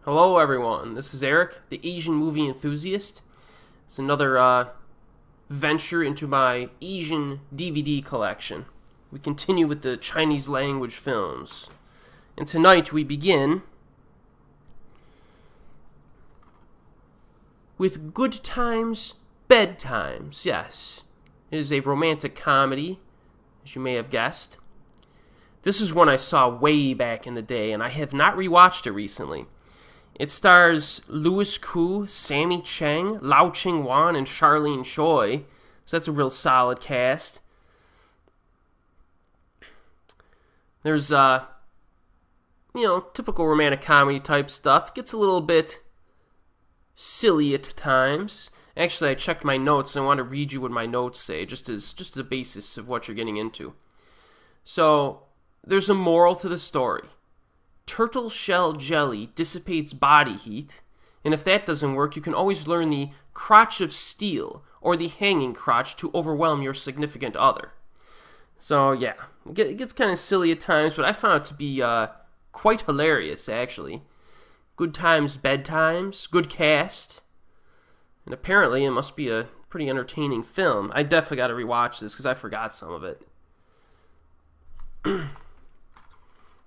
Hello, everyone. This is Erik, the Asian movie enthusiast. It's another venture into my Asian DVD collection. We continue with the Chinese language films. And tonight we begin with Good Times, Bad Times. Yes, it is a romantic comedy, as you may have guessed. This is one I saw way back in the day, and I have not rewatched it recently. It stars Louis Koo, Sammy Cheng, Lau Ching Wan, and Charlene Choi. So that's a real solid cast. There's, typical romantic comedy type stuff. It gets a little bit silly at times. Actually, I checked my notes, and I want to read you what my notes say, just as a basis of what you're getting into. So, there's a moral to the story. Turtle shell jelly dissipates body heat, and if that doesn't work, you can always learn the crotch of steel or the hanging crotch to overwhelm your significant other. So yeah, it gets kind of silly at times, but I found it to be quite hilarious, actually. Good times, bad times, good cast, and apparently it must be a pretty entertaining film. I definitely got to rewatch this because I forgot some of it.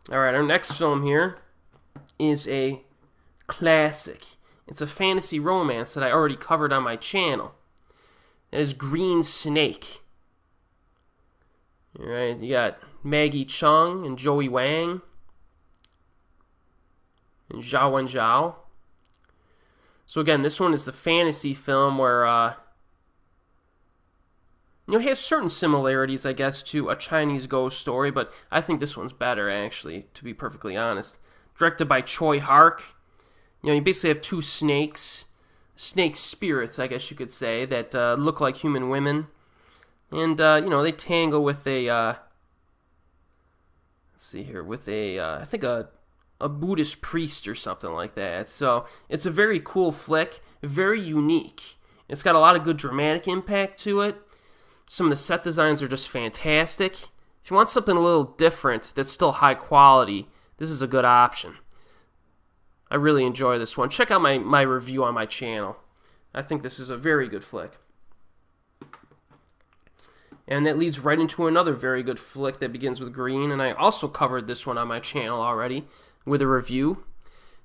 Alright, our next film here is a classic. It's a fantasy romance that I already covered on my channel. That is Green Snake. Alright, you got Maggie Chung and Joey Wang and Zhao Wenjiao. So again, this one is the fantasy film where it has certain similarities, I guess, to a Chinese ghost story, but I think this one's better, actually, to be perfectly honest. Directed by Choi Hark. You basically have two snake spirits, I guess you could say, that look like human women. And, they tangle with I think a Buddhist priest or something like that. So, it's a very cool flick, very unique. It's got a lot of good dramatic impact to it. Some of the set designs are just fantastic. If you want something a little different that's still high quality, this is a good option. I really enjoy this one. Check out my review on my channel. I think this is a very good flick. And that leads right into another very good flick that begins with green, and I also covered this one on my channel already with a review.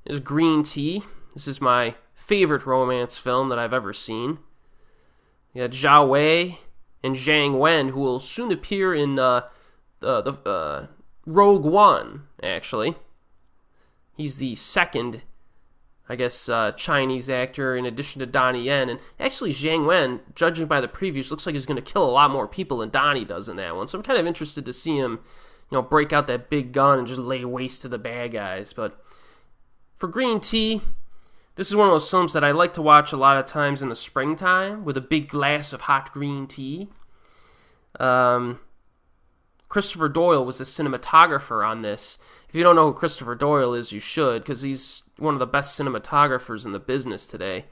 Is Green Tea. This is my favorite romance film that I've ever seen. You got Zhao Wei and Zhang Wen, who will soon appear in the Rogue One, actually. He's the second, I guess, Chinese actor in addition to Donnie Yen. And actually, Zhang Wen, judging by the previews, looks like he's going to kill a lot more people than Donnie does in that one. So I'm kind of interested to see him, break out that big gun and just lay waste to the bad guys. But for Green Tea, this is one of those films that I like to watch a lot of times in the springtime with a big glass of hot green tea. Christopher Doyle was the cinematographer on this. If you don't know who Christopher Doyle is, you should, because he's one of the best cinematographers in the business today.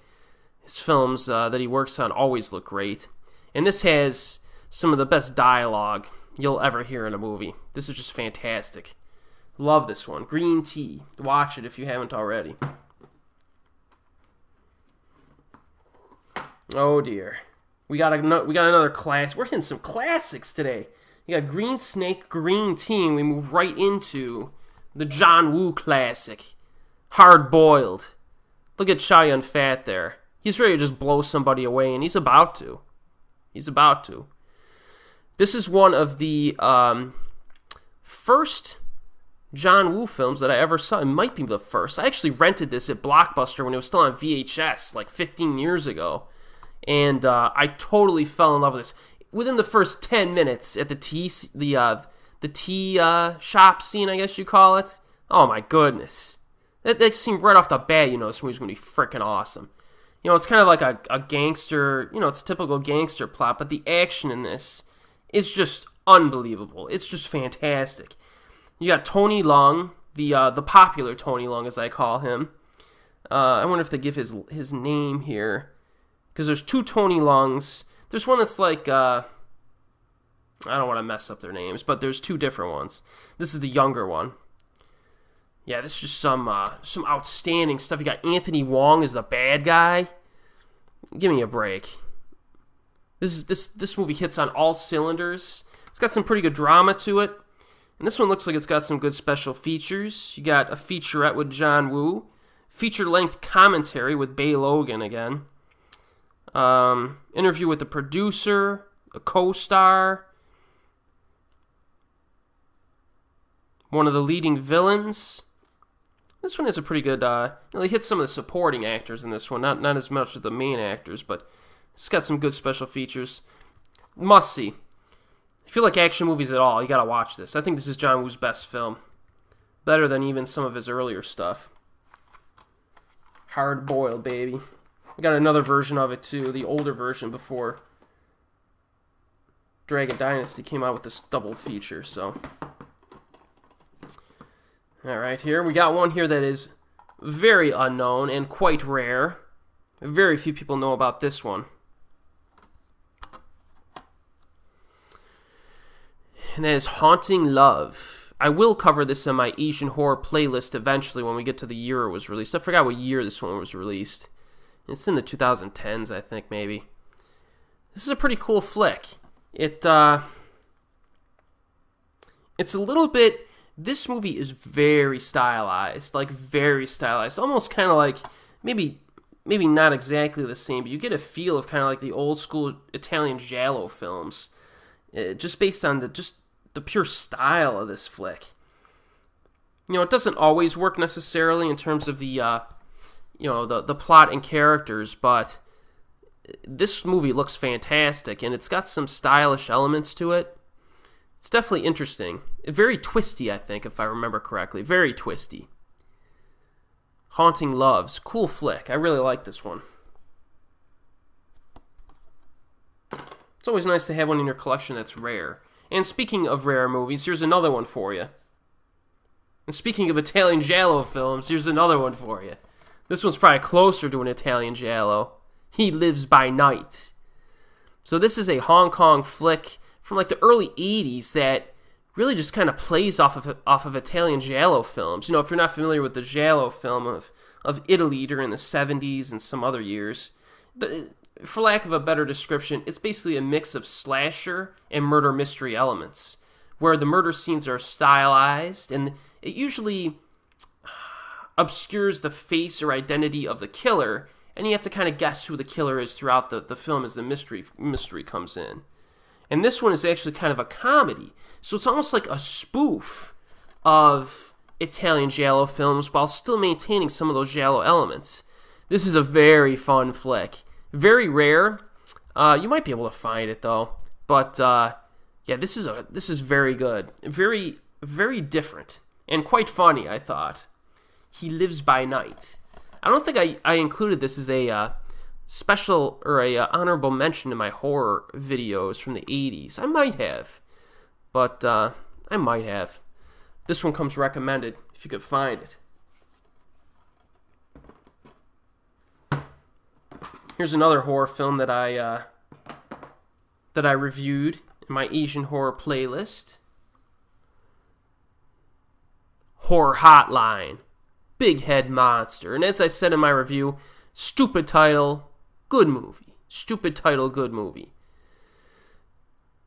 His films that he works on always look great. And this has some of the best dialogue you'll ever hear in a movie. This is just fantastic. Love this one. Green Tea. Watch it if you haven't already. Oh dear. We got another class. We're hitting some classics today. You got Green Snake, Green Tea, and we move right into the John Woo classic, Hard Boiled. Look at Chow Yun-fat there. He's ready to just blow somebody away, and he's about to. This is one of the first John Woo films that I ever saw. It might be the first. I actually rented this at Blockbuster when it was still on VHS, like 15 years ago. And I totally fell in love with this. Within the first 10 minutes at the tea shop scene, I guess you call it. Oh my goodness. That seemed right off the bat, this movie's going to be freaking awesome. It's kind of like a gangster, it's a typical gangster plot, but the action in this is just unbelievable. It's just fantastic. You got Tony Leung, the popular Tony Leung, as I call him. I wonder if they give his name here. Because there's two Tony Leungs. There's one that's like, I don't want to mess up their names, but there's two different ones. This is the younger one. Yeah, this is just some outstanding stuff. You got Anthony Wong as the bad guy. Give me a break. This movie hits on all cylinders. It's got some pretty good drama to it. And this one looks like it's got some good special features. You got a featurette with John Woo. Feature-length commentary with Bay Logan again. Interview with the producer. A co-star. One of the leading villains. This one has a pretty good, they hit some of the supporting actors in this one, not as much as the main actors, but it's got some good special features. Must see. If you like action movies at all, you gotta watch this. I think this is John Woo's best film. Better than even some of his earlier stuff. Hard boiled, baby. We got another version of it too, the older version before Dragon Dynasty came out with this double feature, so. Alright, here we got one here that is very unknown and quite rare. Very few people know about this one. And that is Haunting Love. I will cover this in my Asian horror playlist eventually when we get to the year it was released. I forgot what year this one was released. It's in the 2010s, I think, maybe. This is a pretty cool flick. It's a little bit... This movie is very stylized, almost kind of like, maybe not exactly the same, but you get a feel of kind of like the old school Italian giallo films, just based on the pure style of this flick. You know, it doesn't always work necessarily in terms of the plot and characters, but this movie looks fantastic, and it's got some stylish elements to it. It's definitely interesting. Very twisty, I think, if I remember correctly. Very twisty. Haunting Loves. Cool flick. I really like this one. It's always nice to have one in your collection that's rare. And speaking of rare movies, here's another one for you. And speaking of Italian giallo films, here's another one for you. This one's probably closer to an Italian giallo. He Lives by Night. So this is a Hong Kong flick from like the early 80s that really just kind of plays off of Italian giallo films. You know, if you're not familiar with the giallo film of Italy during the 70s and some other years, for lack of a better description, it's basically a mix of slasher and murder mystery elements, where the murder scenes are stylized, and it usually obscures the face or identity of the killer, and you have to kind of guess who the killer is throughout the film as the mystery comes in. And this one is actually kind of a comedy. So it's almost like a spoof of Italian giallo films while still maintaining some of those giallo elements. This is a very fun flick. Very rare. You might be able to find it though. But yeah, this is very good. Very, very different. And quite funny, I thought. He Lives by Night. I don't think I included this as a special or a honorable mention in my horror videos from the 80s. I might have, but I might have. This one comes recommended if you could find it. Here's another horror film that I reviewed in my Asian horror playlist. Horror Hotline. Big Head Monster. And as I said in my review, stupid title, good movie. Stupid title, good movie.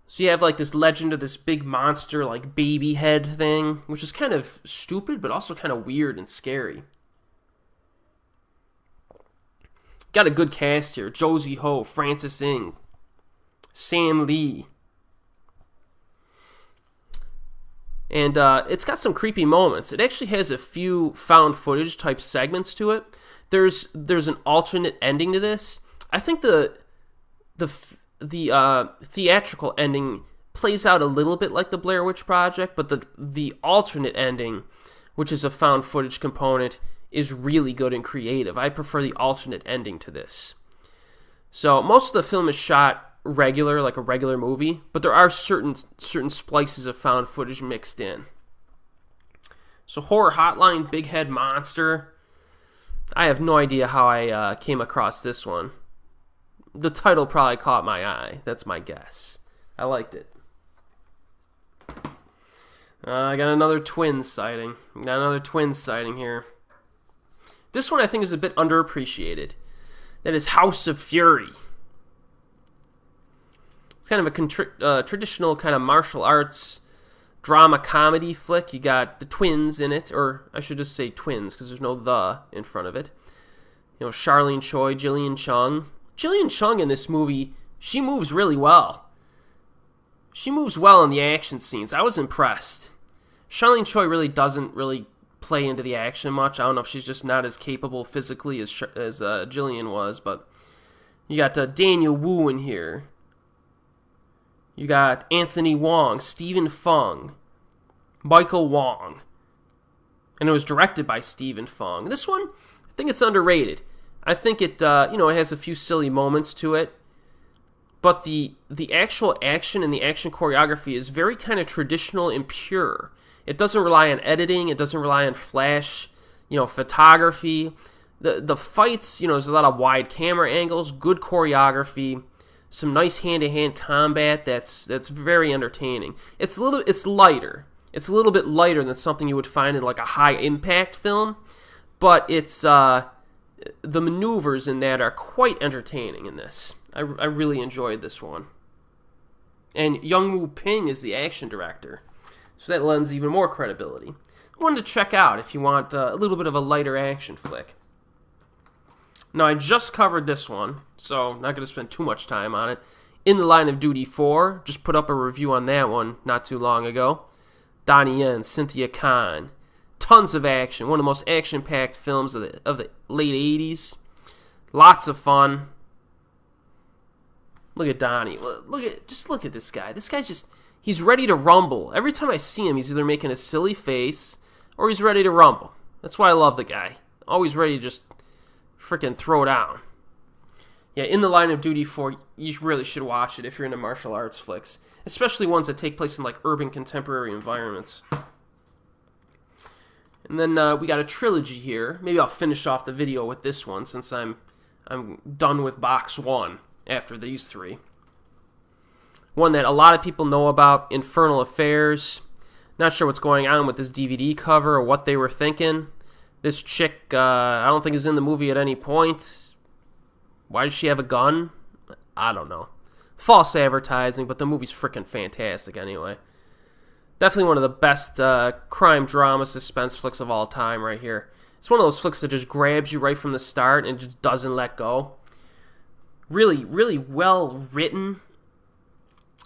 So you have like this legend of this big monster, like baby head thing, which is kind of stupid, but also kind of weird and scary. Got a good cast here. Josie Ho, Francis Ng, Sam Lee. And it's got some creepy moments. It actually has a few found footage type segments to it. There's an alternate ending to this. I think the theatrical ending plays out a little bit like the Blair Witch Project, but the alternate ending, which is a found footage component, is really good and creative. I prefer the alternate ending to this. So most of the film is shot regular, like a regular movie, but there are certain splices of found footage mixed in. So Horror Hotline, Big Head Monster. I have no idea how I came across this one. The title probably caught my eye. That's my guess. I liked it. I got another twin sighting. Got another twin sighting here. This one I think is a bit underappreciated. That is House of Fury. It's kind of a traditional kind of martial arts drama comedy flick. You got the twins in it, or I should just say twins because there's no "the" in front of it. You know, Charlene Choi, Jillian Chung. Jillian Chung in this movie, she moves really well. She moves well in the action scenes. I was impressed. Charlene Choi really doesn't really play into the action much. I don't know if she's just not as capable physically as Jillian was, but you got Daniel Wu in here. You got Anthony Wong, Stephen Fung, Michael Wong. And it was directed by Stephen Fung. This one, I think it's underrated. I think it has a few silly moments to it. But the actual action and the action choreography is very kind of traditional and pure. It doesn't rely on editing. It doesn't rely on flash, photography. The fights, there's a lot of wide camera angles, good choreography, some nice hand-to-hand combat that's very entertaining. It's lighter. It's a little bit lighter than something you would find in like a high-impact film, but it's the maneuvers in that are quite entertaining in this. I really enjoyed this one. And Youngwoo Ping is the action director, so that lends even more credibility. One to check out if you want a little bit of a lighter action flick. Now, I just covered this one, so I'm not going to spend too much time on it. In the Line of Duty 4, just put up a review on that one not too long ago. Donnie Yen, Cynthia Khan. Tons of action. One of the most action-packed films of the late 80s. Lots of fun. Look at Donnie. Look at this guy. This guy's he's ready to rumble. Every time I see him, he's either making a silly face or he's ready to rumble. That's why I love the guy. Always ready to just freaking throw down. Yeah, In the Line of Duty 4, you really should watch it if you're into martial arts flicks. Especially ones that take place in like urban contemporary environments. And then we got a trilogy here. Maybe I'll finish off the video with this one since I'm done with box 1 after these 3. One that a lot of people know about, Infernal Affairs. Not sure what's going on with this DVD cover or what they were thinking. This chick, I don't think is in the movie at any point. Why does she have a gun? I don't know. False advertising, but the movie's freaking fantastic anyway. Definitely one of the best crime drama suspense flicks of all time right here. It's one of those flicks that just grabs you right from the start and just doesn't let go. Really, really well written.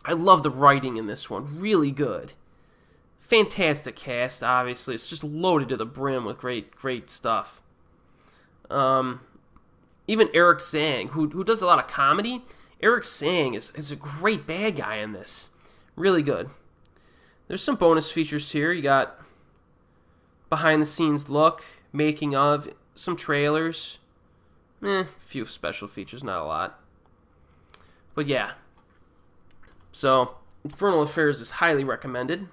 I love the writing in this one. Really good. Fantastic cast, obviously. It's just loaded to the brim with great stuff. Even Erik Sang, who does a lot of comedy. Erik Sang is a great bad guy in this. Really good. There's some bonus features here. You got behind-the-scenes look, making of, some trailers. A few special features, not a lot. But yeah. So, Infernal Affairs is highly recommended.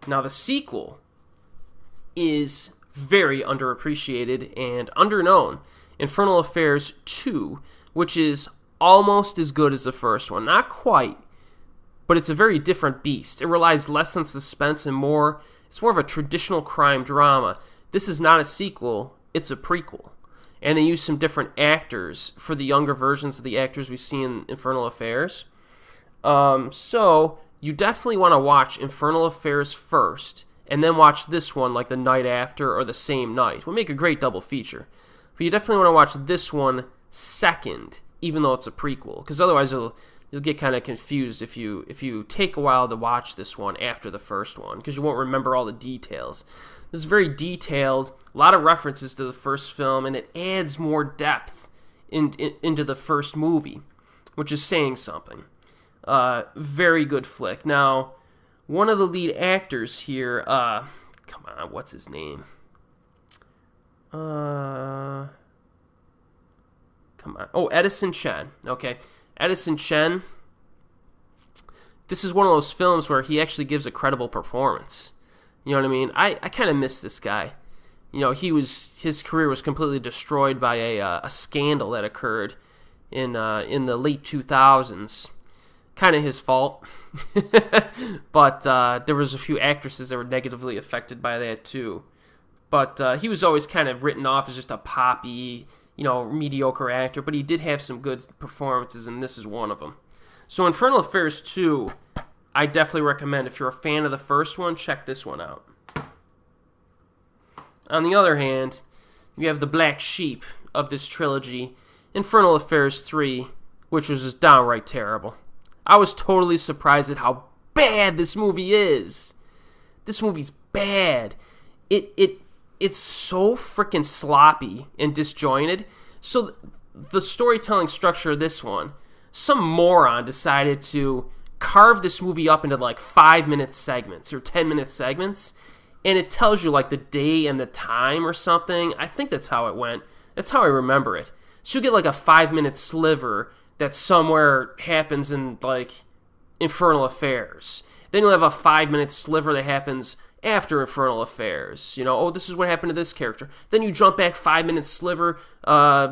Now, the sequel is very underappreciated and underknown. Infernal Affairs 2, which is almost as good as the first one. Not quite, but it's a very different beast. It relies less on suspense and it's more of a traditional crime drama. This is not a sequel, it's a prequel. And they use some different actors for the younger versions of the actors we see in Infernal Affairs. So you definitely want to watch Infernal Affairs first, and then watch this one like the night after or the same night. It would make a great double feature. But you definitely want to watch this one second, even though it's a prequel, because otherwise you'll get kind of confused if you take a while to watch this one after the first one, because you won't remember all the details. This is very detailed, a lot of references to the first film, and it adds more depth into the first movie, which is saying something. Very good flick. Now, one of the lead actors here, come on, what's his name? Come on. Oh, Edison Chen. Okay. Edison Chen. This is one of those films where he actually gives a credible performance. You know what I mean? I kind of miss this guy. You know, his career was completely destroyed by a scandal that occurred in the late 2000s. kind of his fault. But there was a few actresses that were negatively affected by that too. But he was always kind of written off as just a poppy, mediocre actor. But he did have some good performances, and this is one of them. So Infernal Affairs 2, I definitely recommend. If you're a fan of the first one, check this one out. On the other hand, you have the black sheep of this trilogy, Infernal Affairs 3, which was just downright terrible. I was totally surprised at how bad this movie is. This movie's bad. It's so freaking sloppy and disjointed. So the storytelling structure of this one, some moron decided to carve this movie up into like 5-minute segments or 10-minute segments, and it tells you like the day and the time or something. I think that's how it went. That's how I remember it. So you get like a 5-minute sliver that somewhere happens in like Infernal Affairs. Then you'll have a 5-minute sliver that happens after Infernal Affairs. This is what happened to this character. Then you jump back 5-minute sliver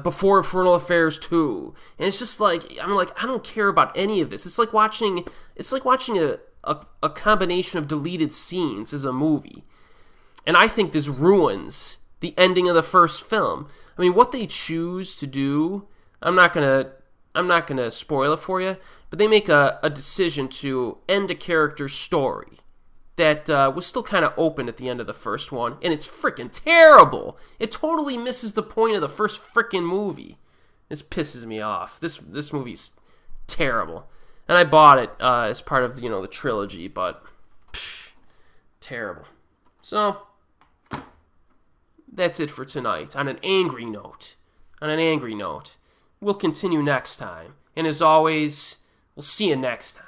before Infernal Affairs 2. And it's just like, I don't care about any of this. It's like watching a combination of deleted scenes as a movie. And I think this ruins the ending of the first film. What they choose to do, I'm not gonna spoil it for you, but they make a decision to end a character's story that was still kind of open at the end of the first one, and it's freaking terrible. It totally misses the point of the first freaking movie. This pisses me off. This movie's terrible, and I bought it as part of the trilogy, but terrible. So that's it for tonight. On an angry note, we'll continue next time, and as always, we'll see you next time.